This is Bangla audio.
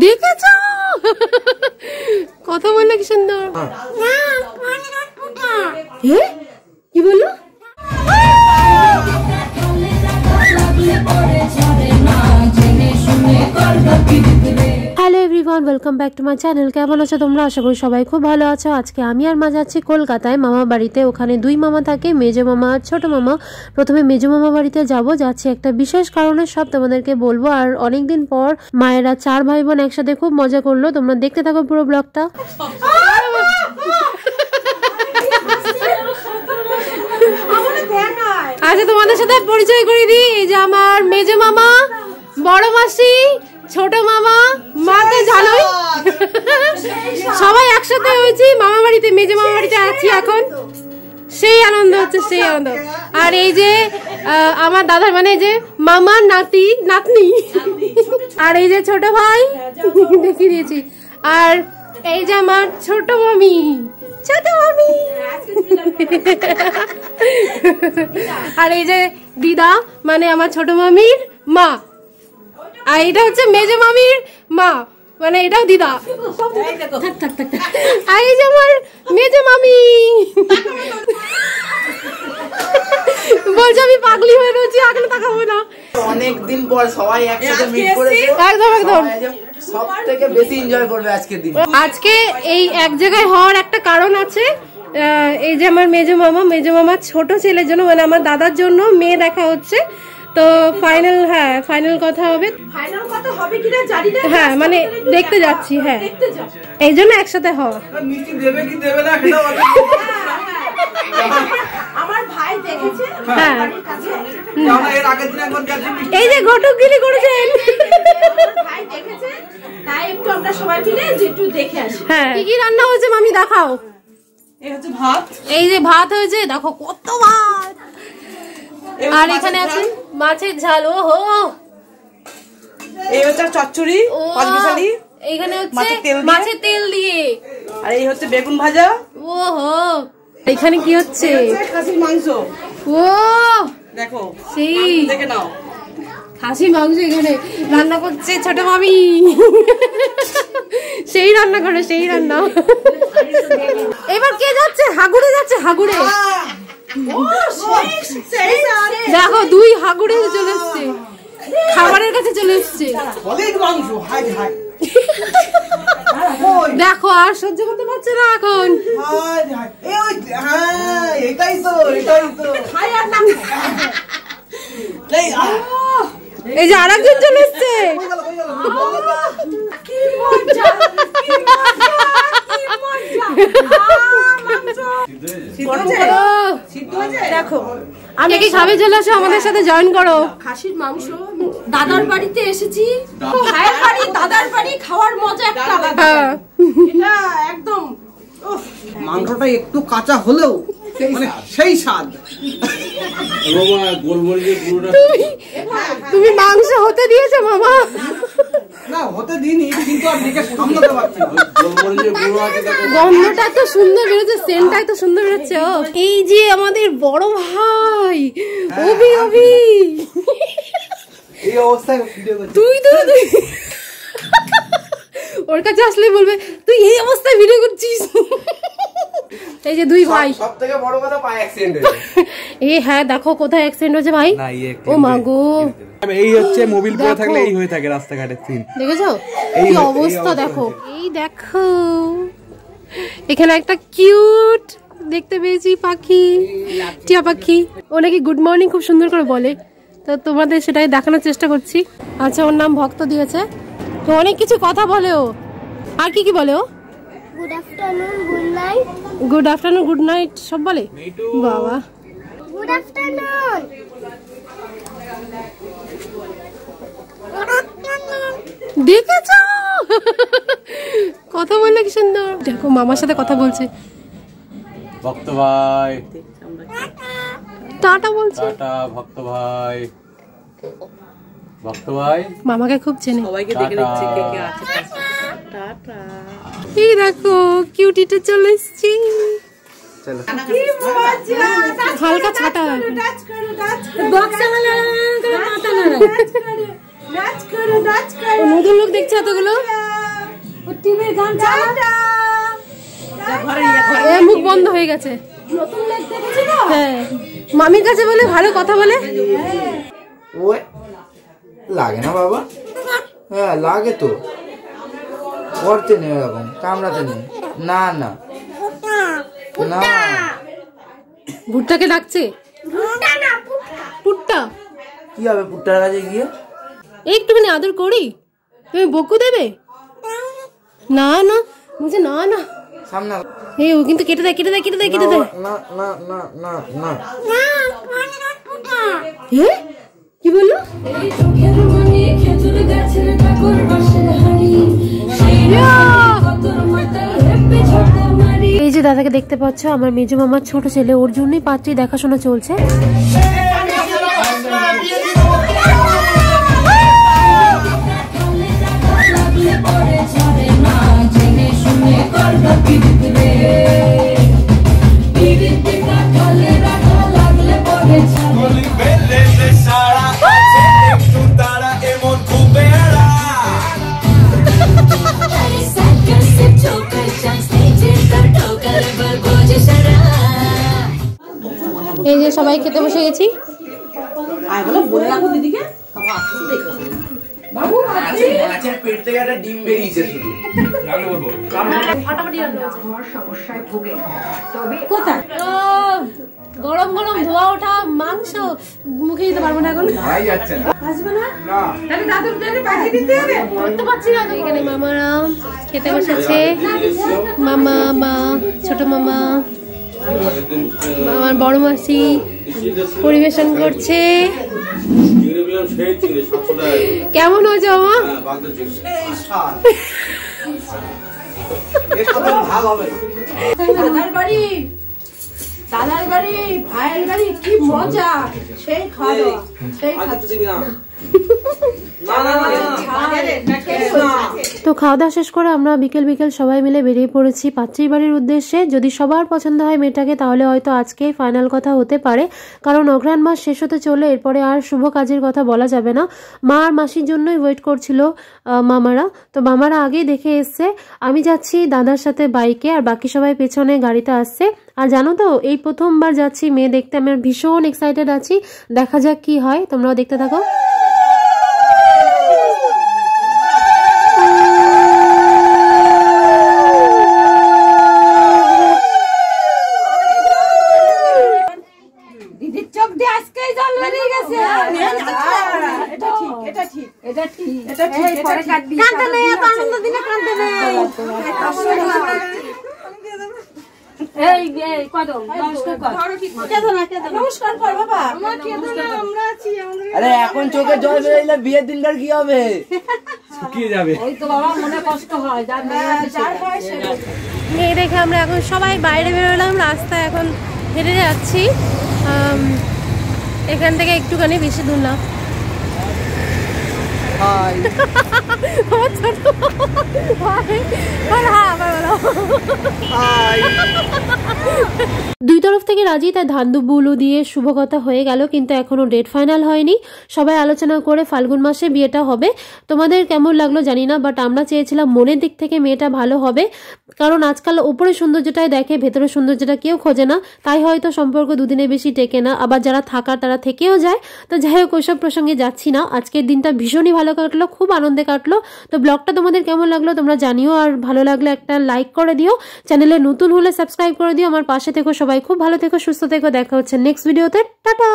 দেখেছো কথা বললে কি সুন্দর। কি বললো? Hello everyone, welcome back to my channel. কেমন আছো তোমরা? আশা করি সবাই খুব ভালো আছো। আজকে আমি আর মা যাচ্ছি কলকাতায় মামা বাড়িতে। ওখানে দুই মামা থাকে, মেজো মামা আর ছোট মামা। প্রথমে মেজো মামা বাড়িতে যাচ্ছি একটা বিশেষ কারণে, সব তোমাদেরকে বলবো। আর অনেকদিন পর মায়েরা চার ভাই বোন একসাথে খুব মজা করলো। তোমরা দেখতে থাকো পুরো ব্লগটা। আচ্ছা, তোমাদের সাথে পরিচয় করে দিই। এই যে আমার মেজো মামা, বড় মাসি, ছোট মামা। মা তো জানোই, সবাই একসাথে হয়েছি মামা বাড়িতে, মেজো মামা বাড়িতে আছি এখন। সেই আনন্দ হচ্ছে, সেই আনন্দ। আর এই যে আমার দাদার মানে যে মামার নাতনি, আর এই যে ছোট ভাই দেখিয়ে দিয়েছি। আর এই যে আমার ছোট মামি, আর এই যে দিদা মানে আমার ছোট মামির মা। আর এটা হচ্ছে মেজো মামির মা, মানে এটাও দিদা। আর এই যে আমার মেজো মামি বলছে আমি পাগলি হয়ে রয়েছি, আগে তাকাবো না। অনেকদিন পর সবাই একসাথে মিট করেছে, একদম একদম সবথেকে বেশি এনজয় করবে আজকের দিন। আজকে এই এক জায়গায় হওয়ার একটা কারণ আছে। এই যে আমার মেজো মামার ছোট ছেলের জন্য, মানে আমার দাদার জন্য মেয়ে দেখা হচ্ছে। তো ফাইনাল কথা হবে। হ্যাঁ, মানে দেখতে যাচ্ছি। হ্যাঁ, এই জন্য একসাথে হওয়া। এই যে ঘটকগিরি করেছেন। হ্যাঁ, কি কি রান্না হয়েছে মামি দেখাও। এই যে ভাত হয়েছে, দেখো কত ভাত। আর এখানে আছে মাছের ঝাল। ওহো, এই হচ্ছে চচ্চড়ি, পাঁচমিশালি। এইখানে হচ্ছে মাছের তেল দিয়ে। আর এই হচ্ছে বেগুন ভাজা। ওহো, এখানে কি হচ্ছে? খাসির মাংস। ও দেখো, সেই দেখে নাও, খাসির মাংস এখানে রান্না করছে ছোট মামি। সেই রান্না করে, সেই রান্না। এবার কে যাচ্ছে? হাগুড়ে যাচ্ছে, হাগুড়ে। দেখো দুই হাগুড়ে চলে এসছে, খাবারের কাছে চলে এসছে। দেখো আর সহ্য করতে পারছে না এখন। এই যে আরেকজন চলে এসছে। দেখো আমি কি খাবে, চলে আসো আমাদের সাথে জয়েন করো। খাসির মাংস দাদার বাড়িতে এসেছি, ভাইয়ের বাড়ি দাদার বাড়ি খাওয়ার মজা একটা আলাদা। এটা একদম মাংসটা একটু কাঁচা হলেও মানে সেই স্বাদ। তুমি মাংস হতে দিয়েছো মামা? না, হতে দিইনি, কিন্তু আর দেখে সামলাতে পারছি না। গন্ধটা তো সুন্দর বেরোচ্ছে, সেন্টটাই তো সুন্দর বেরোচ্ছে। এই যে আমাদের বড় ভাই অভি, এই অবস্থায় তুই ওর কাছে আসলে বলবে তুই এই অবস্থায় ভিডিও করছিস। এই যে দুই ভাই, সবথেকে বড় কথা পায়ে অ্যাক্সিডেন্ট হয়েছে। হ্যাঁ দেখো কোথায় অ্যাক্সিডেন্ট হয়েছে ভাই। ও মা গো, এই হচ্ছে মোবিল পরে থাকলে এই হয়ে থাকে রাস্তাঘাটের সিন। দেখেছো কি অবস্থা? দেখো এই দেখো, এখানে একটা কিউট দেখতে পেয়েছি পাখি, টিয়া পাখি। ও নাকি গুড মর্নিং খুব সুন্দর করে বলে, তো তোমাদের সেটাই দেখানোর চেষ্টা করছি। আচ্ছা, ওর নাম ভক্ত দিয়েছে, তো অনেক কিছু কথা বলে ও। আর কি কি বলে ও? Good afternoon, good night. Good afternoon, good night সব বলে। বাবা, গুড আফটারনুন। দেখেছো কথা বললে কি সুন্দর। দেখো মামার সাথে কথা বলছে। ভক্ত ভাই টাটা বলছে। টাটা ভক্ত ভাই, ভক্ত ভাই মামাকে খুব চেনে। সবাইকে দেখে নিচ্ছে কে কে আছে। টাটা। এই দেখো কিউটিটা চলে এসেছি। হালকা ছাটা নতুন লোক দেখছে এতগুলো, টিভির গান মুখ বন্ধ হয়ে গেছে। নতুন লেগ দেখেছি তো। হ্যাঁ, মামির কাছে বলে ভালো কথা বলে। ওই লাগে না বাবা? হ্যাঁ লাগে তো, করতে নেই এরকম, কামড়াতে নেই। না না না, ভুট্টাকে ডাকছে। পুট্টা কি হবে পুট্টার কাছে গিয়ে? একটুখানি আদর করি, তুমি বকু দেবে? না না বলছে না না, সামনে এই ও কিন্তু কেটে দেয় কেটে দেয় কেটে দেয় কেটে দেয়। না না না না না, কি বললো? এই যে দাদাকে দেখতে পাচ্ছ, আমার মেজো মামার ছোট ছেলে, ওর জন্যই পাত্রী দেখাশোনা চলছে। এই যে সবাই খেতে বসে গেছি। বলে রাখো দিদিকে। পেট থেকে একটা ডিম বেরিয়েছে শুধু। কোথায় গরম গরম ধোয়া ওঠা মাংস মুখে দিতে পারবো না এখন। আসবে না? করতে পারছি না। এখানে মামারা খেতে বসেছে, মামা, মা, ছোট মামা, আমার বড় মাসি পরিবেশন করছে। কেমন হয়েছে মামা? দাদার বাড়ি, দাদার বাড়ি, ভাইয়ের বাড়ি, কি মজা! সেই খাওয়া, সেই তো খাওয়া দাওয়া শেষ করে আমরা বিকেল বিকেল সবাই মিলে বেরিয়ে পড়েছি পাত্রীর বাড়ির উদ্দেশ্যে। যদি সবার পছন্দ হয় মেয়েটাকে, তাহলে হয়তো আজকেই ফাইনাল কথা হতে পারে, কারণ অঘ্রাণ মাস শেষ হতে চলে, এরপরে আর শুভ কাজের কথা বলা যাবে না। মা আর মাসির জন্যই ওয়েট করছিল মামারা, তো মামারা আগেই দেখে এসছে। আমি যাচ্ছি দাদার সাথে বাইকে, আর বাকি সবাই পেছনে গাড়িতে আসছে। আর জানো তো, এই প্রথমবার যাচ্ছি মেয়ে দেখতে, আমি ভীষণ এক্সাইটেড আছি। দেখা যাক কি হয়, তোমরাও দেখতে থাকো। দিদির চোখ দিয়ে আজকেই জল বেরিয়ে গেছে। এটা ঠিক, এটা ঠিক, এটা ঠিক, এটা ঠিক, পরে কাটবি। কাঁদতে নেই, এত আনন্দ দিনে কাঁদতে নেই। এই কদম নমস্কার কর। নমস্কার কর বাবা। আমরা আছি, আরে এখন চোখে জল বেরোলে বিয়ের দিনটার কি হবে? শুকিয়ে যাবে। ওই তো বাবা, মনে কষ্ট হয়, যার হয় সে। মেয়ে দেখে আমরা এখন সবাই বাইরে বেরোলাম, রাস্তায় এখন হেঁটে যাচ্ছি। এখান থেকে একটুখানি বেশি দূর না। দুই তরফ থেকে রাজি, তাই ধান দুব্বুলো দিয়ে শুভ কথা হয়ে গেল, কিন্তু এখনো ডেট ফাইনাল হয়নি। সবাই আলোচনা করে ফাল্গুন মাসে বিয়েটা হবে। তোমাদের কেমন লাগলো জানি না, বাট আমরা চেয়েছিলাম মনের দিক থেকে মেয়েটা ভালো হবে, কারণ আজকাল উপরে সৌন্দর্যটাই দেখে, ভেতরে সৌন্দর্যটা কেউ খোঁজে না, তাই হয়তো সম্পর্ক দুদিনের বেশি টেকে না। আবার যারা থাকার তারা থেকেও যায়। তো যাই হোক, ওইসব প্রসঙ্গে যাচ্ছি না। আজকের দিনটা ভীষণই ভালো কাটলো, খুব আনন্দে কাটলো। তো ব্লগটা তোমাদের কেমন লাগলো তোমরা জানিও, আর ভালো লাগলে একটা লাইক করে দিও, চ্যানেলে নতুন হলে সাবস্ক্রাইব করে দিও। আমার পাশে থেকো সবাই, খুব ভালো থেকো, সুস্থ থেকো। দেখা হচ্ছে নেক্সট ভিডিওতে। টাটা।